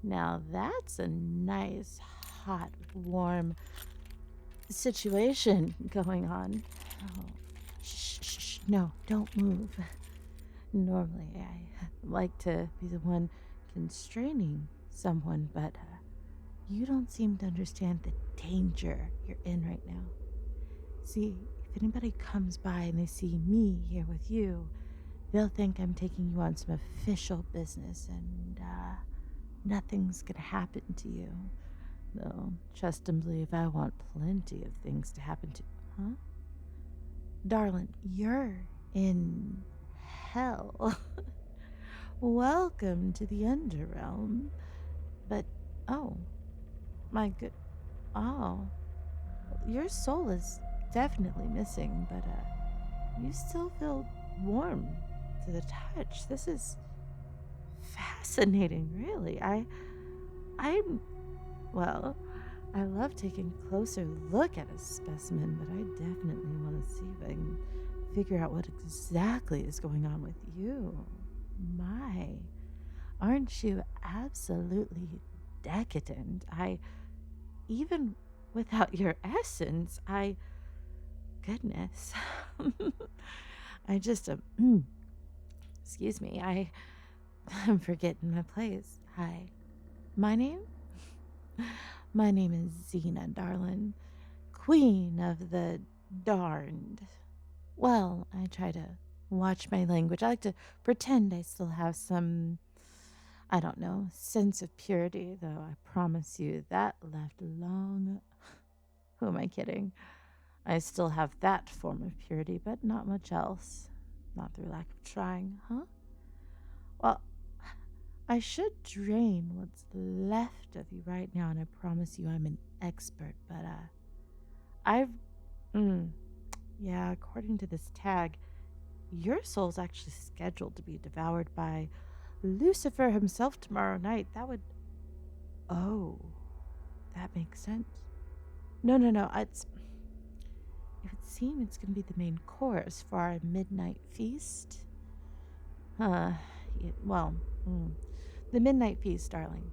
Now that's a nice, hot, warm situation going on. Oh, shh, shh, shh. No, don't move. Normally, I like to be the one constraining someone, but you don't seem to understand the danger you're in right now. See, if anybody comes by and they see me here with you, they'll think I'm taking you on some official business and nothing's gonna happen to you. Though, trust and believe I want plenty of things to happen to. Huh? Darling, you're in hell. Welcome to the underrealm. But, oh, my good. Oh, your soul is definitely missing, but, you still feel warm to the touch. This is fascinating, really. I'm, well, I love taking a closer look at a specimen, but I definitely want to see if I can figure out what exactly is going on with you. My, aren't you absolutely decadent? Even without your essence, goodness. I just, excuse me, I'm forgetting my place. Hi. My name? My name is Xena, darling. Queen of the darned. Well, I try to watch my language. I like to pretend I still have some, I don't know, sense of purity, though I promise you that left long. Who am I kidding? I still have that form of purity, but not much else. Not through lack of trying, huh? Well, I should drain what's left of you right now, and I promise you I'm an expert, but, I've, yeah, according to this tag, your soul's actually scheduled to be devoured by Lucifer himself tomorrow night. That would, oh, that makes sense. No, no, no, it would seem it's going to be the main course for our midnight feast. Well, the midnight feast, darling.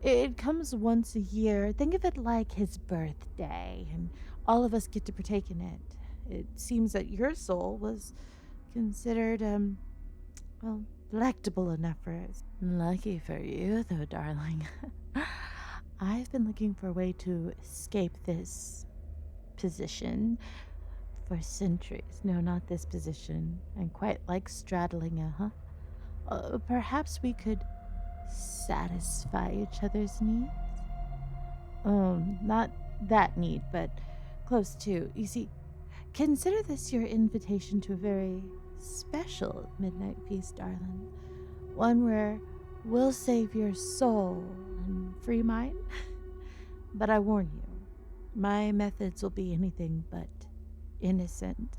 It comes once a year. Think of it like his birthday, and all of us get to partake in it. It seems that your soul was considered, well, delectable enough for us. Lucky for you, though, darling. I've been looking for a way to escape this position for centuries. No, not this position. I quite like straddling perhaps we could satisfy each other's needs? Not that need, but close to. You see, consider this your invitation to a very special midnight feast, darling. One where we'll save your soul and free mine. But I warn you, my methods will be anything but innocent.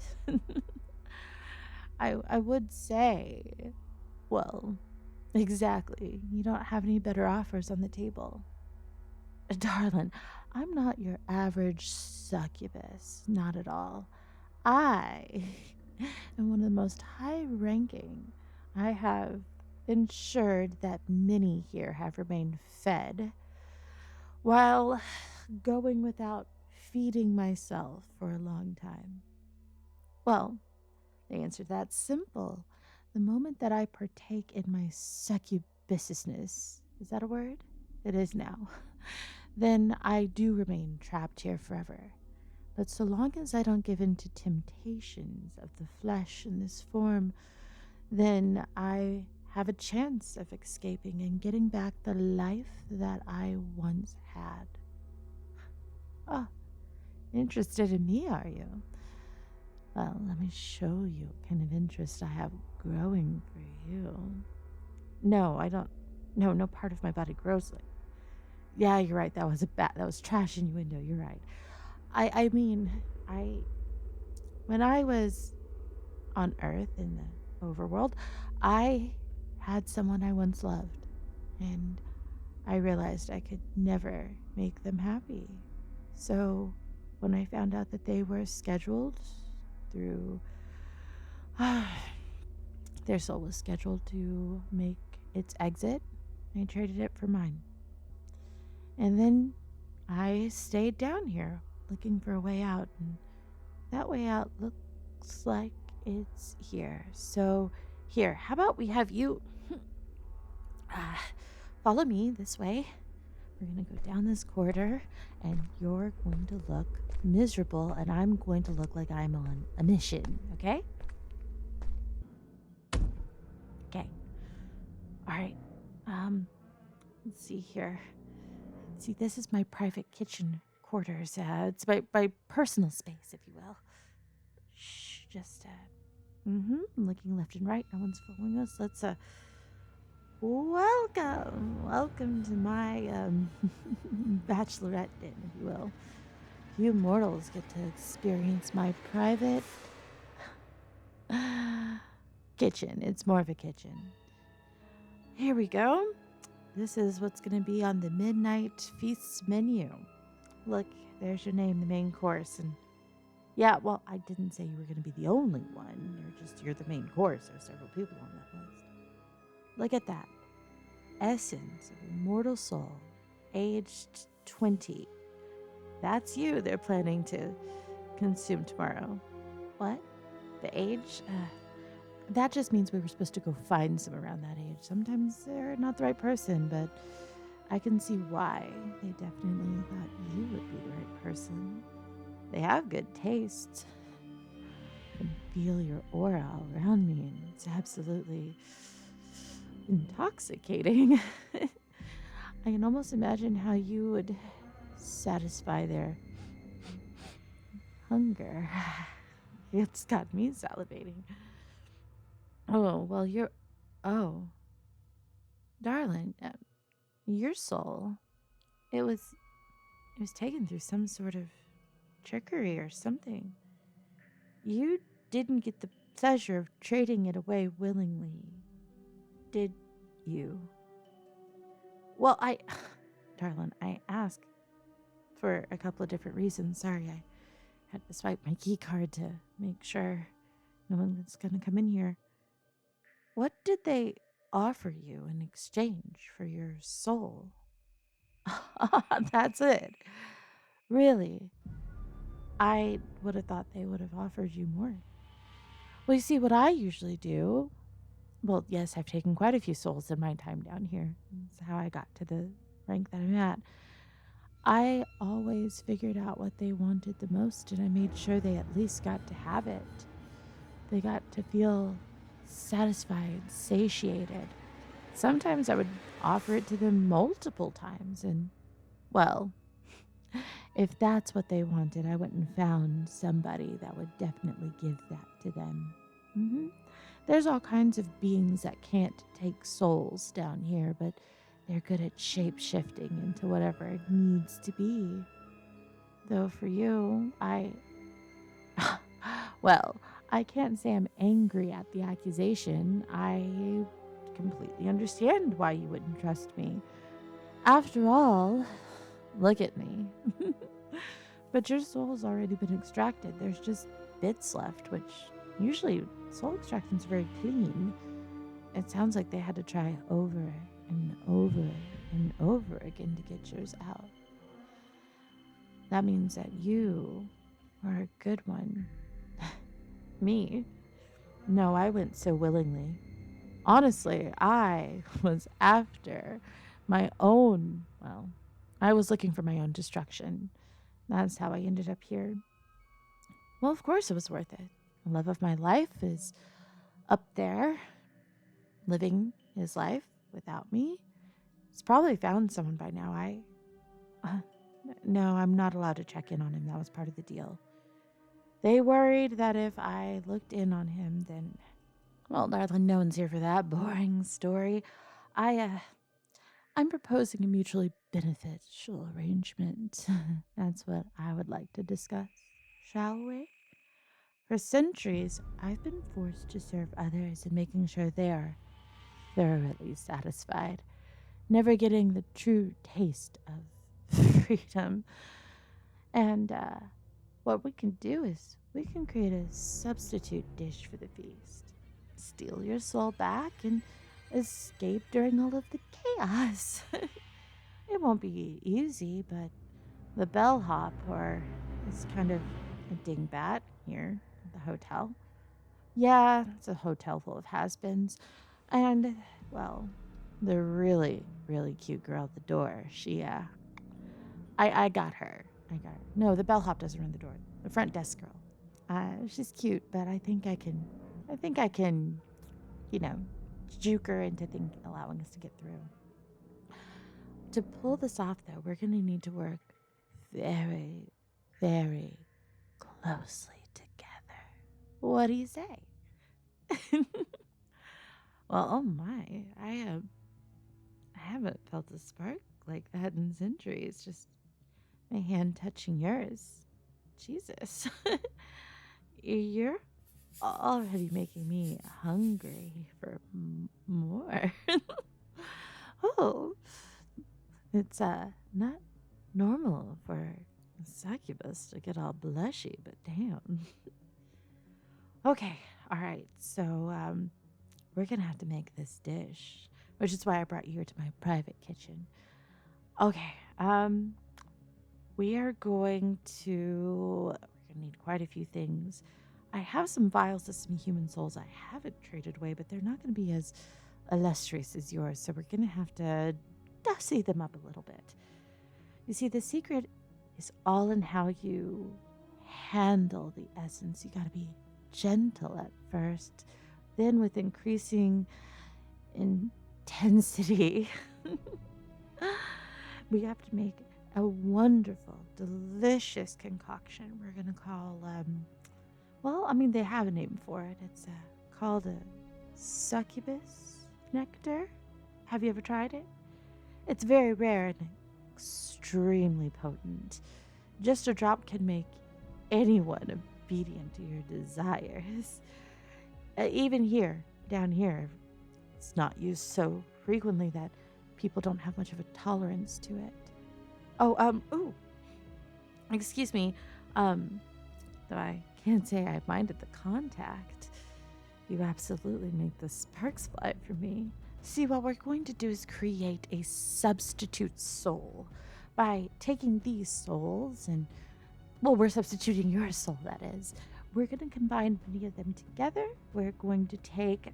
I would say, well, exactly. You don't have any better offers on the table. Darling, I'm not your average succubus. Not at all. I am one of the most high ranking. I have ensured that many here have remained fed while going without feeding myself for a long time. Well, the answer to that's simple. The moment that I partake in my succubusness, is that a word? It is now. Then I do remain trapped here forever. But so long as I don't give in to temptations of the flesh in this form, then I have a chance of escaping and getting back the life that I once had. Oh, interested in me, are you? Well, let me show you what kind of interest I have growing for you. No, I don't. No part of my body grows like. Yeah, you're right. That was that was trash innuendo. You're right. I mean, when I was on Earth in the overworld, I had someone I once loved, and I realized I could never make them happy. So when I found out that they were scheduled through, their soul was scheduled to make its exit, I traded it for mine. And then I stayed down here looking for a way out, and that way out looks like it's here. So, here, how about we have you follow me this way? We're going to go down this corridor, and you're going to look miserable, and I'm going to look like I'm on a mission, okay? Okay. All right. Let's see here. See, this is my private kitchen quarters. It's my personal space, if you will. Shh, just, looking left and right. No one's following us. Let's, welcome to my, bachelorette den, if you will. You mortals get to experience my private kitchen. It's more of a kitchen. Here we go. This is what's going to be on the midnight feast menu. Look, there's your name, the main course. And yeah, well, I didn't say you were going to be the only one. You're the main course. There's several people on that list. Look at that. Essence of immortal soul, aged 20. That's you they're planning to consume tomorrow. What? The age? That just means we were supposed to go find some around that age. Sometimes they're not the right person, but I can see why. They definitely thought you would be the right person. They have good taste. I can feel your aura all around me, and it's absolutely intoxicating. I can almost imagine how you would satisfy their hunger. It's got me salivating. Oh, well, oh, darling, your soul, it was taken through some sort of trickery or something. You didn't get the pleasure of trading it away willingly, did you? Well, darling, I asked for a couple of different reasons. Sorry, I had to swipe my key card to make sure no one's going to come in here. What did they offer you in exchange for your soul? That's it. Really? I would have thought they would have offered you more. Well, you see, what I usually do, well, yes, I've taken quite a few souls in my time down here. That's how I got to the rank that I'm at. I always figured out what they wanted the most, and I made sure they at least got to have it. They got to feel satisfied, satiated. Sometimes I would offer it to them multiple times, and, well, if that's what they wanted, I went and found somebody that would definitely give that to them. There's all kinds of beings that can't take souls down here, but they're good at shape-shifting into whatever it needs to be. Though for you, well, I can't say I'm angry at the accusation. I completely understand why you wouldn't trust me. After all, look at me. But your soul's already been extracted. There's just bits left, which usually soul extraction's very clean. It sounds like they had to try over and over and over again to get yours out. That means that you are a good one. Me? No, I went so willingly. Honestly, I was after my own, well, I was looking for my own destruction. That's how I ended up here. Well, of course it was worth it. The love of my life is up there, living his life without me. He's probably found someone by now. No, I'm not allowed to check in on him. That was part of the deal. They worried that if I looked in on him, then, well, darling, no one's here for that boring story. I'm proposing a mutually beneficial arrangement. That's what I would like to discuss, shall we? For centuries, I've been forced to serve others in making sure they are thoroughly satisfied, never getting the true taste of freedom. And what we can do is we can create a substitute dish for the feast. Steal your soul back, and escape during all of the chaos. It won't be easy, but the bellhop, or is kind of a dingbat here at the hotel. Yeah, it's a hotel full of has-beens. And, well, the really, really cute girl at the door, I got her. I got her. No, the bellhop doesn't run the door. The front desk girl. She's cute, but I think I can, you know, juke her into allowing us to get through. To pull this off, though, we're going to need to work very, very closely together. What do you say? Well, oh my, I haven't felt a spark like that in centuries. Just my hand touching yours. Jesus. You're already making me hungry for more. Oh, it's not normal for a succubus to get all blushy, but damn. Okay, all right. So we're gonna have to make this dish, which is why I brought you here to my private kitchen. Okay, we are going to. We're gonna need quite a few things. I have some vials of some human souls I haven't traded away, but they're not gonna be as illustrious as yours, so we're gonna have to dusty them up a little bit. You see, the secret is all in how you handle the essence. You gotta be gentle at first, then with increasing intensity, we have to make a wonderful, delicious concoction we're gonna call, they have a name for it. It's called a succubus nectar. Have you ever tried it? It's very rare and extremely potent. Just a drop can make anyone obedient to your desires. Even down here, it's not used so frequently that people don't have much of a tolerance to it. Excuse me, though I can't say I minded the contact. You absolutely make the sparks fly for me. See, what we're going to do is create a substitute soul by taking these souls and, we're substituting your soul, that is. We're going to combine many of them together. We're going to take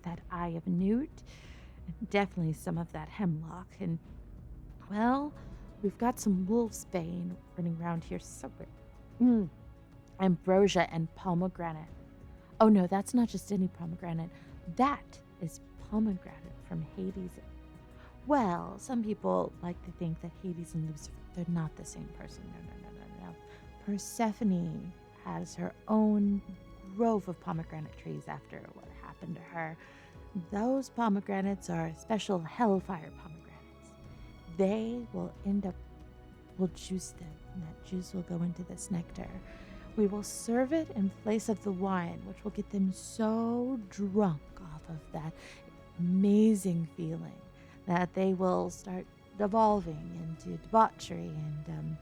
that eye of newt, and definitely some of that hemlock, and, we've got some wolfsbane running around here somewhere. Ambrosia and pomegranate. Oh no, that's not just any pomegranate. That is pomegranate from Hades. Well, some people like to think that Hades and Lucifer, they're not the same person. No. Persephone has her own grove of pomegranate trees after what happened to her. Those pomegranates are special hellfire pomegranates. They will we'll juice them, and that juice will go into this nectar. We will serve it in place of the wine, which will get them so drunk off of that amazing feeling that they will start devolving into debauchery. And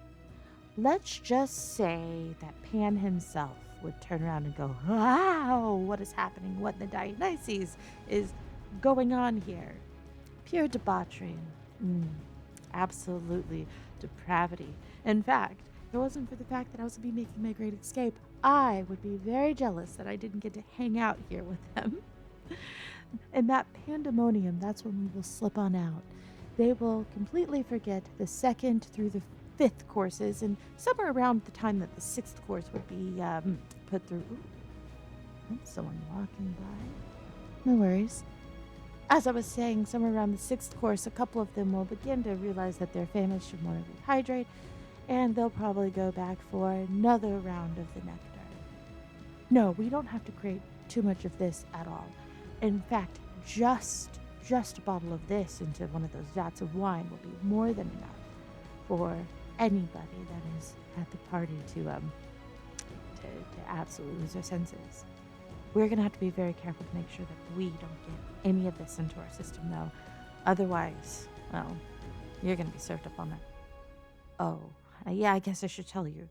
let's just say that Pan himself would turn around and go, wow, what is happening? What in the Dionysus is going on here? Pure debauchery. Absolutely depravity. In fact, if it wasn't for the fact that I was going to be making my great escape, I would be very jealous that I didn't get to hang out here with them. And that pandemonium, that's when we will slip on out. They will completely forget the second through the fifth courses, and somewhere around the time that the sixth course would be put through. Someone walking by. No worries. As I was saying, somewhere around the sixth course, a couple of them will begin to realize that they're famished and want to rehydrate, and they'll probably go back for another round of the nectar. No, we don't have to create too much of this at all. In fact, just a bottle of this into one of those vats of wine will be more than enough for anybody that is at the party to absolutely lose their senses. We're going to have to be very careful to make sure that we don't get any of this into our system, though. Otherwise, you're going to be served up on that. Oh, yeah, I guess I should tell you.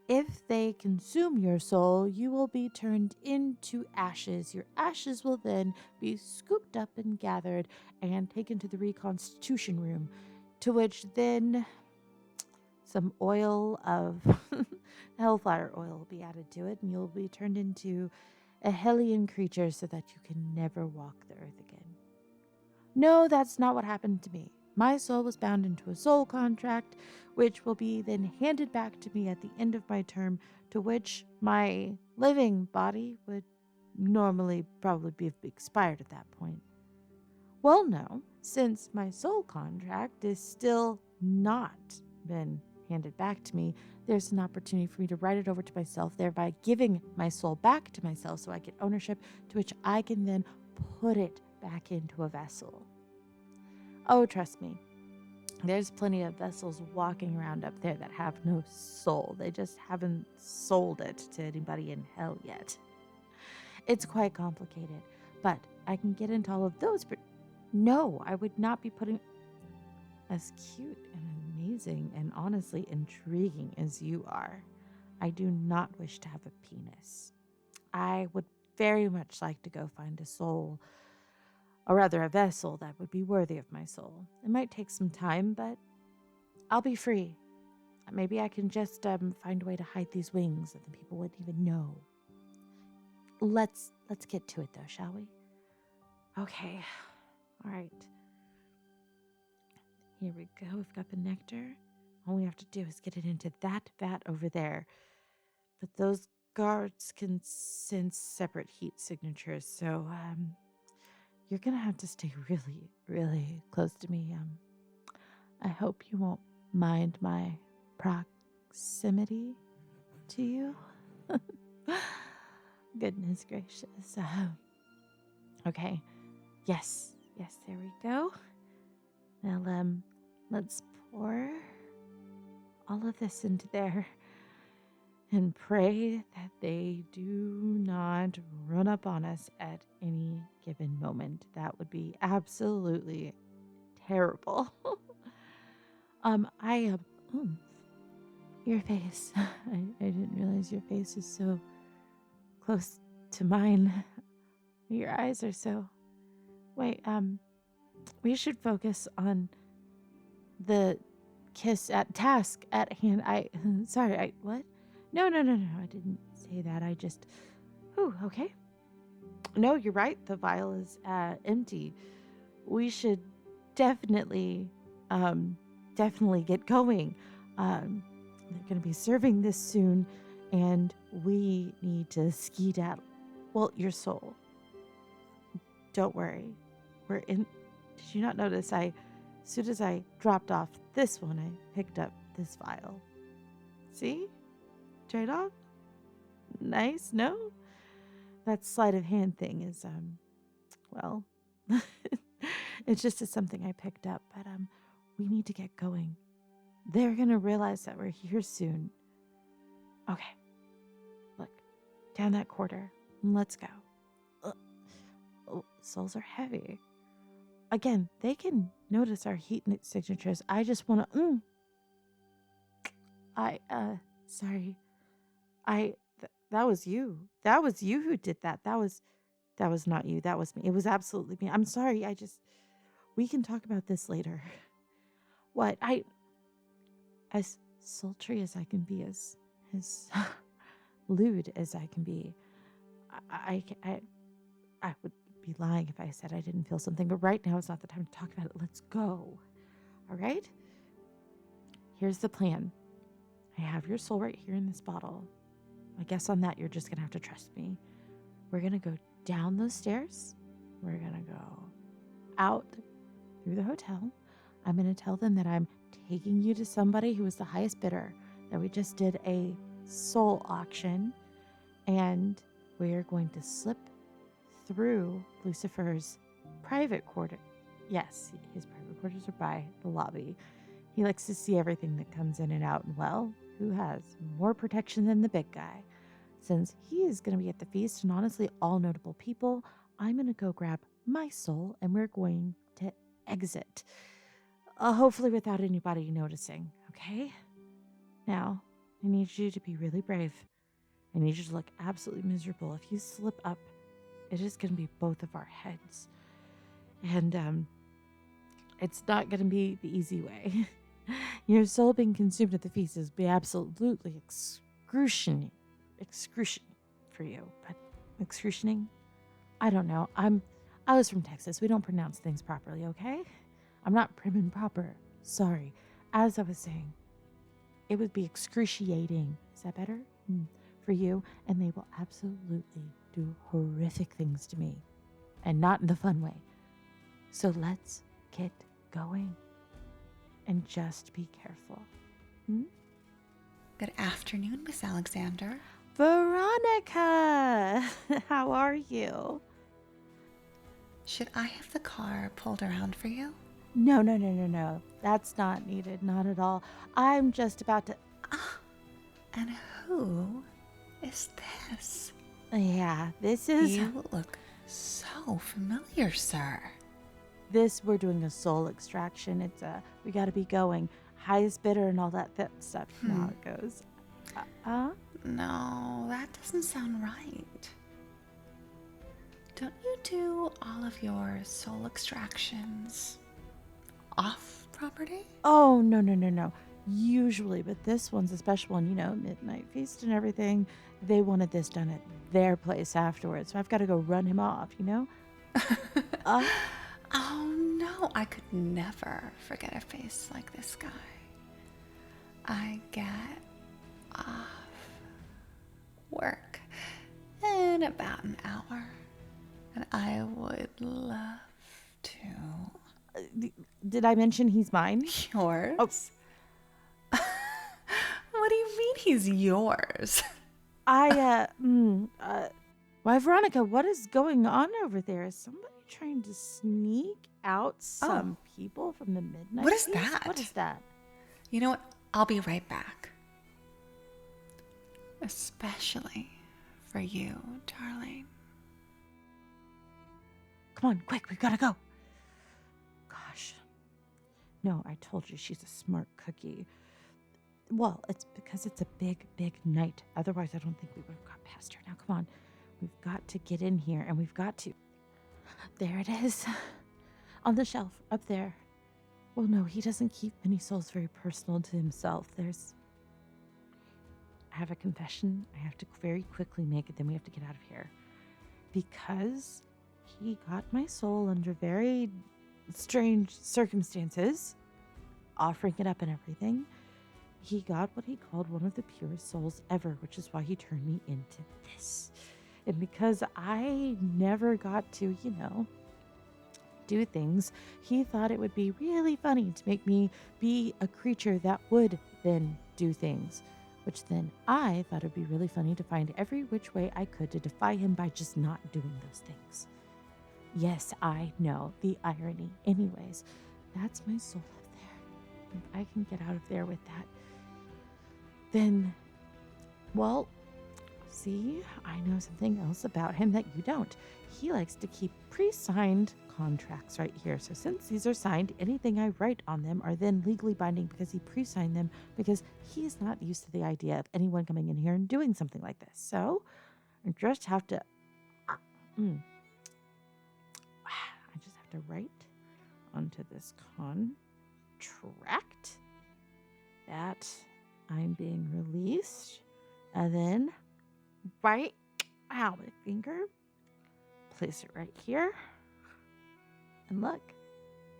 If they consume your soul, you will be turned into ashes. Your ashes will then be scooped up and gathered and taken to the reconstitution room, to which then some oil of hellfire oil will be added to it, and you'll be turned into a hellion creature so that you can never walk the earth again. No, that's not what happened to me. My soul was bound into a soul contract, which will be then handed back to me at the end of my term, to which my living body would normally probably be expired at that point. Well, no, since my soul contract is still not been handed back to me, there's an opportunity for me to write it over to myself, thereby giving my soul back to myself so I get ownership, to which I can then put it back into a vessel. Oh, trust me, there's plenty of vessels walking around up there that have no soul. They just haven't sold it to anybody in hell yet. It's quite complicated, but I can get into all of those. But no, I would not be putting as cute and amazing and honestly intriguing as you are. I do not wish to have a penis. I would very much like to go find a soul, or rather a vessel that would be worthy of my soul. It might take some time, but I'll be free. Maybe I can just find a way to hide these wings that the people wouldn't even know. Let's get to it though, shall we? Okay. All right. Here we go. We've got the nectar. All we have to do is get it into that vat over there. But those guards can sense separate heat signatures, so you're gonna have to stay really, really close to me. I hope you won't mind my proximity to you. Goodness gracious. Okay. Yes, there we go. Now, let's pour all of this into there and pray that they do not run up on us at any given moment. That would be absolutely terrible. Your face. I didn't realize your face is so close to mine. Your eyes are so... Wait, we should focus on the kiss at task at hand. What? No, I didn't say that. I just... okay. No, you're right. The vial is empty. We should definitely get going. They're going to be serving this soon, and we need to skedaddle. Well, your soul. Don't worry. We're in... Did you not notice as soon as I dropped off this one, I picked up this vial. See? Trade off? Nice, no? That sleight of hand thing is, well, it's just something I picked up, but, we need to get going. They're gonna realize that we're here soon. Okay. Look, down that corridor. Let's go. Oh, souls are heavy. Again, they can notice our heat signatures. I just want to... sorry. That was you. That was you who did that. That was not you. That was me. It was absolutely me. I'm sorry. We can talk about this later. What? As sultry as I can be, as lewd as I can be, I would be lying if I said I didn't feel something, but right now is not the time to talk about it. Let's go. All right? Here's the plan. I have your soul right here in this bottle. I guess on that, you're just going to have to trust me. We're going to go down those stairs. We're going to go out through the hotel. I'm going to tell them that I'm taking you to somebody who was the highest bidder, that we just did a soul auction, and we're going to slip through Lucifer's private quarter. Yes, his private quarters are by the lobby. He likes to see everything that comes in and out, and well, who has more protection than the big guy? Since he is going to be at the feast, and honestly, all notable people, I'm going to go grab my soul, and we're going to exit. Hopefully without anybody noticing, okay? Now, I need you to be really brave. I need you to look absolutely miserable. If you slip up, it is going to be both of our heads. And it's not going to be the easy way. Your soul being consumed at the feast is be absolutely excruciating for you. But excruciating? I don't know. I was from Texas. We don't pronounce things properly, okay? I'm not prim and proper. Sorry. As I was saying, it would be excruciating. Is that better? For you. And they will absolutely do horrific things to me. And not in the fun way. So let's get going. And just be careful. Good afternoon, Miss Alexander. Veronica! How are you? Should I have the car pulled around for you? No. That's not needed. Not at all. I'm just about to... And who is this? Yeah, this is... You look so familiar, sir. We're doing a soul extraction. It's we gotta be going. Highest bidder and all that stuff. You know how it goes. No, that doesn't sound right. Don't you do all of your soul extractions off property? Oh, no. Usually, but this one's a special one. You know, midnight feast and everything. They wanted this done at their place afterwards. So I've got to go run him off, you know? Oh no, I could never forget a face like this guy. I get off work in about an hour, and I would love to. Did I mention he's mine? Yours? Oh. What do you mean he's yours? Why, Veronica, what is going on over there? Is somebody trying to sneak out some people from the midnight What is feast? that? What is that? You know what? I'll be right back. Especially for you, darling. Come on, quick, we've got to go. Gosh. No, I told you she's a smart cookie. Well, it's because it's a big, big night. Otherwise, I don't think we would have got past her. Now, come on. We've got to get in here, and we've got to... There it is. On the shelf, up there. Well, no, he doesn't keep many souls very personal to himself. I have a confession I have to very quickly make it, then we have to get out of here. Because he got my soul under very strange circumstances, offering it up and everything. He got what he called one of the purest souls ever, which is why he turned me into this. And because I never got to, do things, he thought it would be really funny to make me be a creature that would then do things. Which then I thought it would be really funny to find every which way I could to defy him by just not doing those things. Yes, I know, the irony. Anyways, that's my soul up there. If I can get out of there with that, then, well, see, I know something else about him that you don't. He likes to keep pre-signed contracts right here. So since these are signed, anything I write on them are then legally binding because he pre-signed them, because he's not used to the idea of anyone coming in here and doing something like this. So I just have to, write onto this contract that I'm being released, and then my finger, place it right here, and look,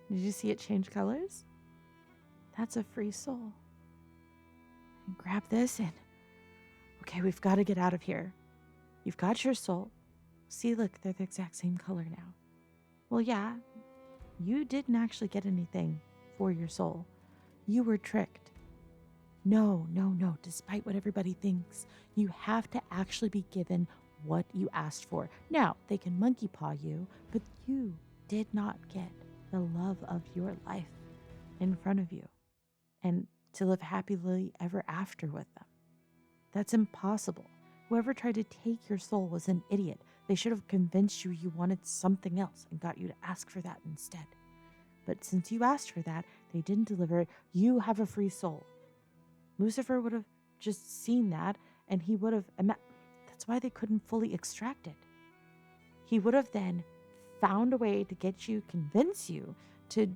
did you see it change colors? That's a free soul. And grab this and, okay, we've got to get out of here. You've got your soul. See, look, they're the exact same color now. Well, yeah, you didn't actually get anything for your soul. You were tricked. No. Despite what everybody thinks, you have to actually be given what you asked for. Now, they can monkey paw you, but you did not get the love of your life in front of you and to live happily ever after with them. That's impossible. Whoever tried to take your soul was an idiot. They should have convinced you you wanted something else and got you to ask for that instead. But since you asked for that, they didn't deliver it. You have a free soul. Lucifer would have just seen that, and he would have, that's why they couldn't fully extract it. He would have then found a way to get you, convince you to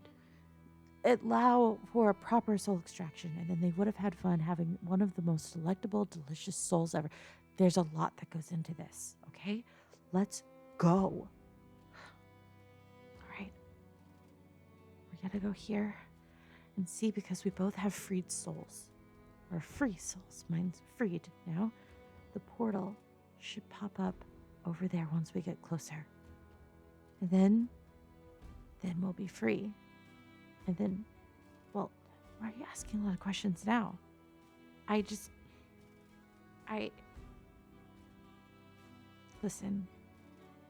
allow for a proper soul extraction, and then they would have had fun having one of the most delectable, delicious souls ever. There's a lot that goes into this, okay? Let's go. All right. We gotta go here and see, because we both have freed souls. Or free souls. Mine's freed now. The portal should pop up over there once we get closer. And then we'll be free. And then, well, why are you asking a lot of questions now? Listen,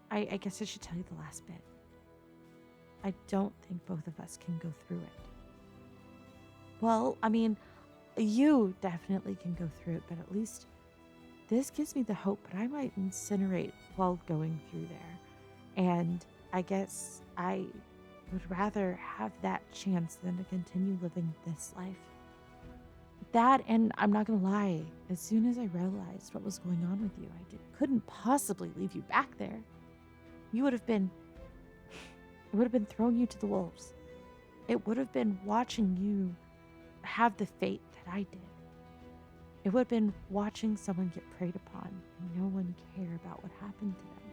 I guess I should tell you the last bit. I don't think both of us can go through it. Well, I mean, you definitely can go through it, but at least this gives me the hope, but I might incinerate while going through there. And I guess I would rather have that chance than to continue living this life. That, and I'm not going to lie, as soon as I realized what was going on with you, couldn't possibly leave you back there. It would have been throwing you to the wolves. It would have been watching you have the fate that I did. It would have been watching someone get preyed upon and no one care about what happened to them.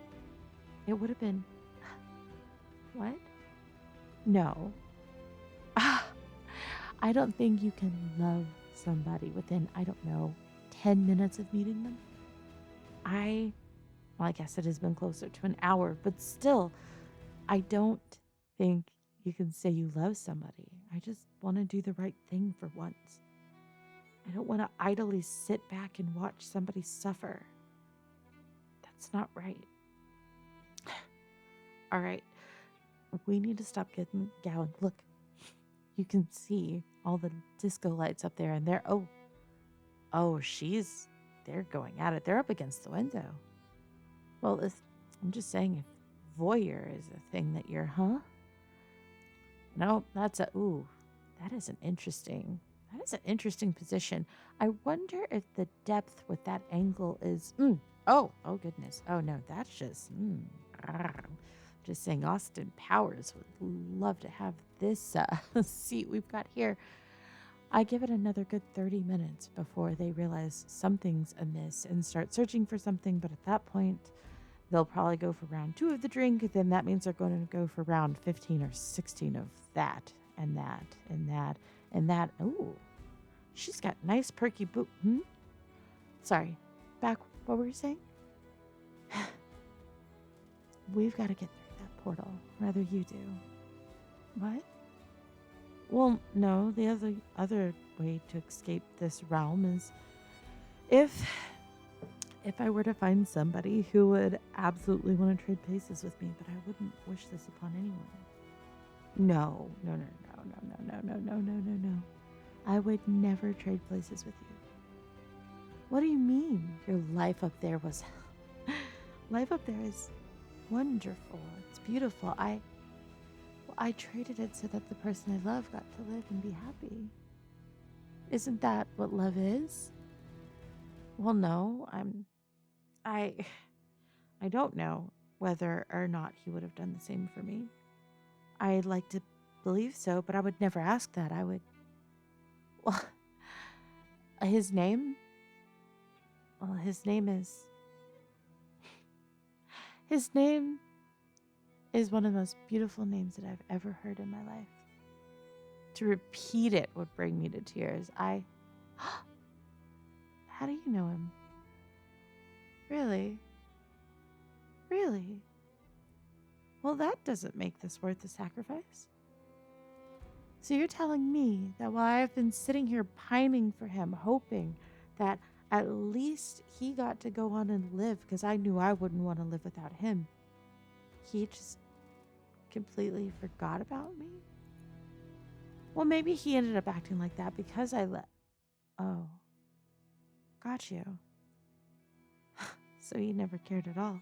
It would have been... What? No. I don't think you can love somebody within, 10 minutes of meeting them. Well, I guess it has been closer to an hour, but still, I don't think you can say you love somebody. I just want to do the right thing for once. I don't want to idly sit back and watch somebody suffer. That's not right. All right. We need to stop getting going. Look, you can see all the disco lights up there, and they're, they're going at it. They're up against the window. Well, I'm just saying, if voyeur is a thing that you're, No, that is an interesting position. I wonder if the depth with that angle is, oh goodness. Oh no, that's just saying Austin Powers would love to have this seat we've got here. I give it another good 30 minutes before they realize something's amiss and start searching for something. But at that point, they'll probably go for round 2 of the drink. Then that means they're going to go for round 15 or 16 of that and that and that and that. Ooh, she's got nice perky boot. Sorry, back. What were you saying? We've got to get through that portal. Rather you do. What? Well, no, the other way to escape this realm is if I were to find somebody who would absolutely want to trade places with me, but I wouldn't wish this upon anyone. No. I would never trade places with you. What do you mean? Your life up there was... Life up there is wonderful. It's beautiful. I traded it so that the person I love got to live and be happy. Isn't that what love is? Well, no, I don't know whether or not he would have done the same for me. I'd like to believe so, but I would never ask that. Well, his name is one of the most beautiful names that I've ever heard in my life. To repeat it would bring me to tears. How do you know him? Really? Really? Well, that doesn't make this worth the sacrifice. So you're telling me that while I've been sitting here pining for him, hoping that at least he got to go on and live, because I knew I wouldn't want to live without him, he just completely forgot about me? Well, maybe he ended up acting like that because Oh. Got you. So he never cared at all.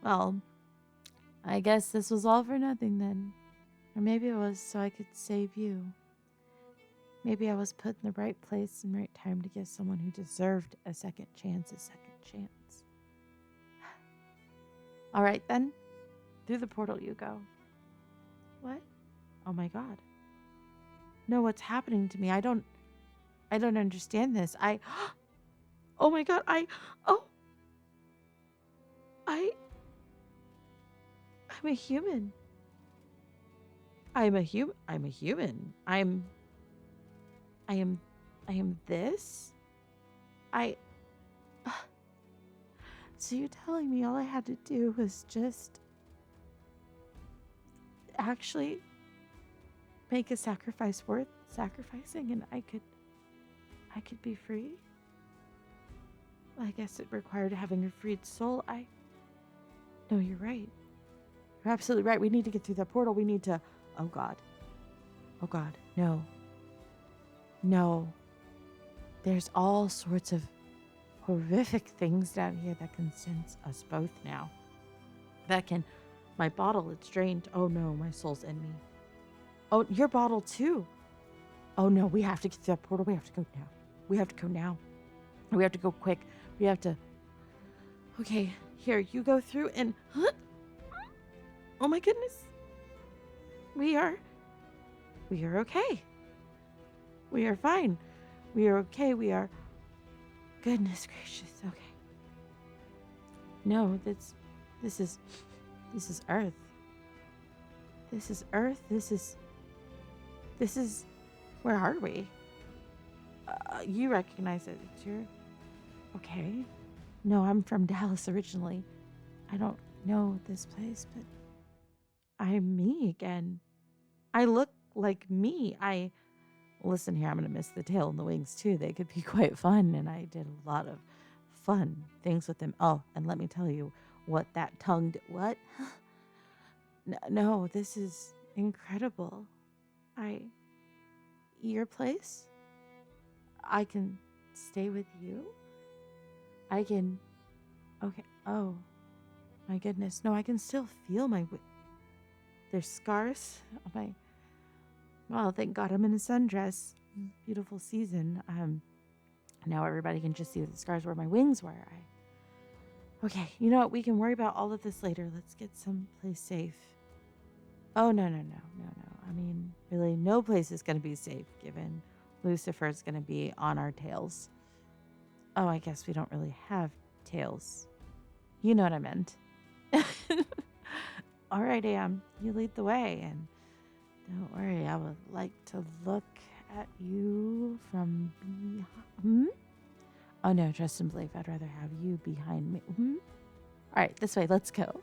Well, I guess this was all for nothing then. Or maybe it was so I could save you. Maybe I was put in the right place and right time to give someone who deserved a second chance a second chance. All right, then. Through the portal you go. What? Oh my god. No, what's happening to me? I don't understand this. Oh my god, I'm a human. I'm a human. I am this? So you're telling me all I had to do was just actually make a sacrifice worth sacrificing and I could be free? I guess it required having a freed soul. No, you're right. You're absolutely right. We need to get through that portal. We need to... Oh, God. Oh, God. No. No. There's all sorts of horrific things down here that can sense us both now. That can... My bottle, it's drained. Oh, no. My soul's in me. Oh, your bottle, too. Oh, no. We have to get through that portal. We have to go now. We have to go now. We have to go quick. We have to... Okay. Here, you go through and... Huh? Oh my goodness. We are okay. We are fine. We are okay. We are... Goodness gracious. Okay. No, this is Earth. This is Earth. This is... Where are we? You recognize it. It's your... Okay. No, I'm from Dallas originally. I don't know this place, but I'm me again. I look like me. Listen here, I'm going to miss the tail and the wings too. They could be quite fun, and I did a lot of fun things with them. Oh, and let me tell you what that tongue did. What? No, this is incredible. Your place? I can stay with you? I can... Okay. Oh, my goodness. No, I can still feel my... There's scars on my... Well, thank God I'm in a sundress. Beautiful season. Now everybody can just see the scars where my wings were. Okay, you know what? We can worry about all of this later. Let's get someplace safe. Oh, no. I mean, really, no place is going to be safe given Lucifer's going to be on our tails. Oh, I guess we don't really have tails. You know what I meant. All right, Am, you lead the way, and don't worry, I would like to look at you from behind. Oh no, trust and believe. I'd rather have you behind me. All right, this way, let's go.